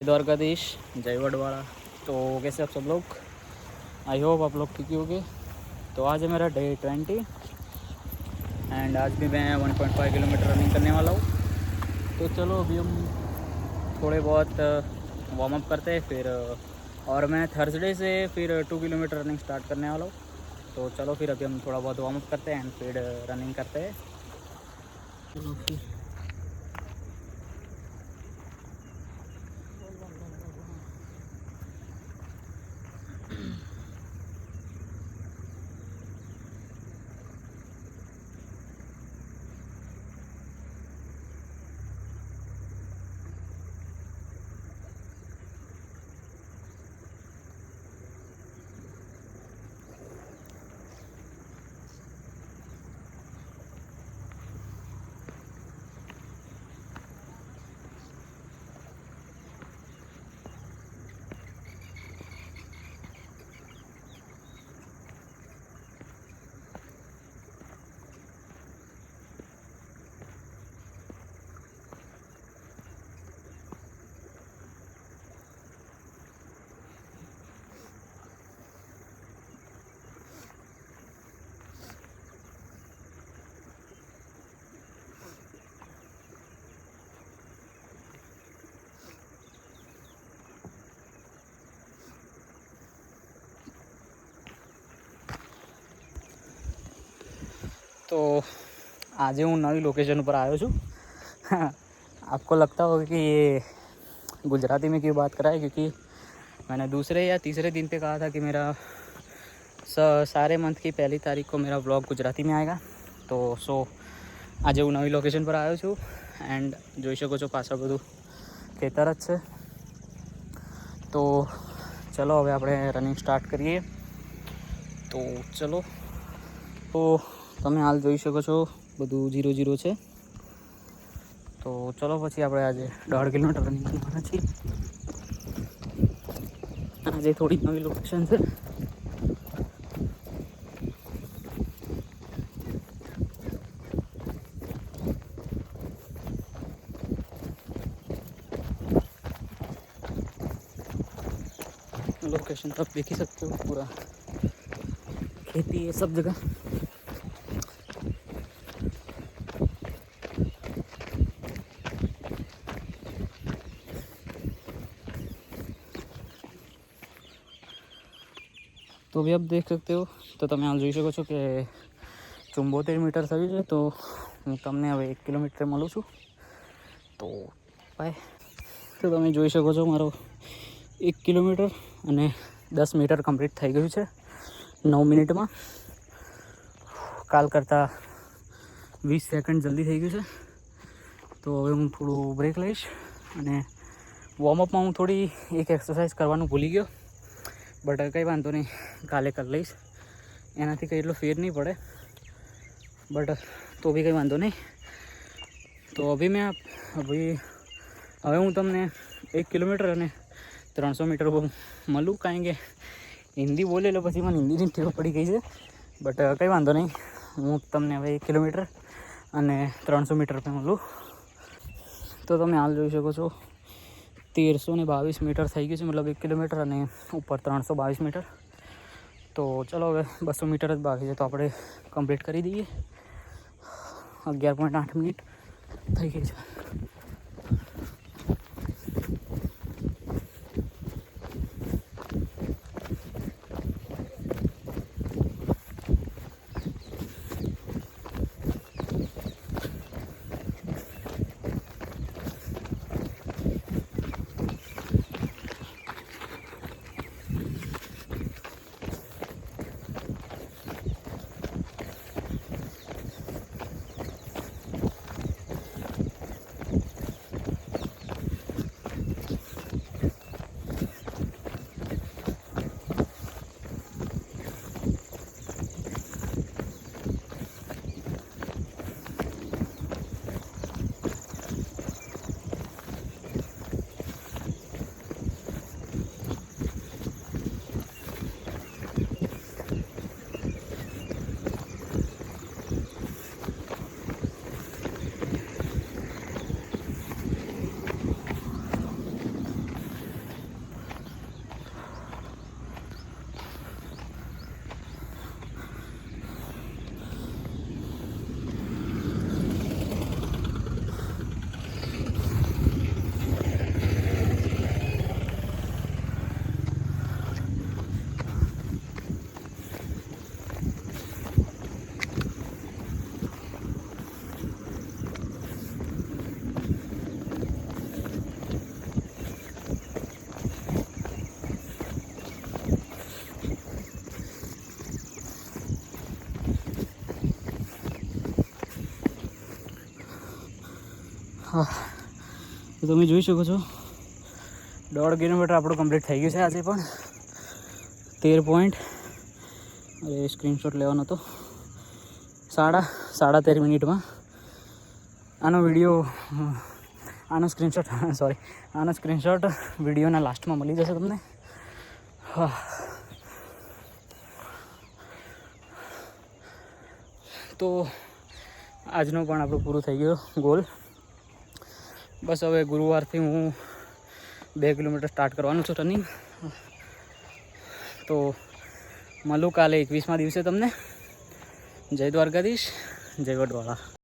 द्वारकाधीश, जय वडवाड़ा। तो कैसे आप सब लोग? आई होप आप लोग ठीक ही होंगे। तो आज है मेरा डे 20 एंड आज भी मैं 1.5 किलोमीटर रनिंग करने वाला हूँ। तो चलो अभी हम थोड़े बहुत वार्म अप करते हैं फिर और मैं थर्सडे से फिर 2 किलोमीटर रनिंग स्टार्ट करने वाला हूँ। तो चलो फिर अभी हम थोड़ा बहुत वार्म अप करते हैं एंड फिर रनिंग करते हैं। चलो फिर तो आज हूँ नवी लोकेशन पर आया हूँ। आपको लगता होगा कि ये गुजराती में क्यों बात कराए, क्योंकि मैंने दूसरे या तीसरे दिन पे कहा था कि मेरा सारे मंथ की पहली तारीख को मेरा व्लॉग गुजराती में आएगा। तो आज हूँ नवी लोकेशन पर आया हूँ एंड જોઈ શકો છો પાછળ બધું ખેતર જ છે। તો ચલો હવે આપણે રનિંગ સ્ટાર્ટ કરીએ। તો ચલો, તો તમે હાલ જોઈ શકો છો બધું 0-0 છે। તો ચલો પછી આપણે આજે 1.5 કિલોમીટર રનિંગ કરવાના છીએ। આજે થોડી નવી લોકેશન છે। लोकेशन तो आप देख ही सकते हो, पूरा खेती है सब जगह। तो अभी आप देख सकते हो, तो તમે હાલ જોઈ શકો છો કે 74 મીટર થયું છે। તો હું તમને હવે 1 કિલોમીટર મળું છું। તો બાય। તો તમે જોઈ શકો છો મારો 1 કિલોમીટર અને 10 મીટર કમ્પ્લીટ થઈ ગયું છે 9 મિનિટમાં। કાલ કરતાં 20 સેકન્ડ જલ્દી થઈ ગયું છે। તો હવે હું થોડું બ્રેક લઈશ અને વોર્મઅપમાં હું થોડી એક એક્સરસાઇઝ કરવાનું ભૂલી ગયો, બટ કંઈ વાંધો નહીં, કાલે કરી લઈશ। એનાથી કંઈ એટલો ફેર નહીં પડે, બટ તો બી કંઈ વાંધો નહીં। તો હવે હું તમને 1 કિલોમીટર અને 300 મીટર મળું, કારણ કે હિન્દી બોલેલો પછી મને હિન્દીની ટેવ પડી ગઈ છે। બટ કંઈ વાંધો નહીં, હું તમને હવે 1 કિલોમીટર અને 300 મીટર પર મળું। તો તમે હાલ જોઈ શકો છો 1322 મીટર થઈ ગયું છે, મતલબ 1 કિલોમીટર અને ઉપર 322 મીટર। તો ચલો હવે 200 મીટર જ બાકી છે, તો આપણે કમ્પ્લીટ કરી દઈએ। 11.8 મિનિટ થઈ ગઈ છે। હા, તો તમે જોઈ શકો છો 1.5 કિલોમીટર આપણું કમ્પ્લીટ થઈ ગયું છે આજે પણ. 13 પોઈન્ટ. અરે સ્ક્રીનશોટ લેવાનો હતો. 13.5 મિનિટમાં આનો વિડીયો આનો સ્ક્રીનશોટ વિડીયોના લાસ્ટમાં મળી જશે તમને. હા, તો આજનો પણ આપણું પૂરું થઈ ગયો ગોલ. બસ હવે ગુરુવારથી હું 2 કિલોમીટર સ્ટાર્ટ કરવાનું છું રનિંગ. તો મળું કાલે 21મા દિવસે તમને. જય દ્વારકાધીશ, જય વડવાળા.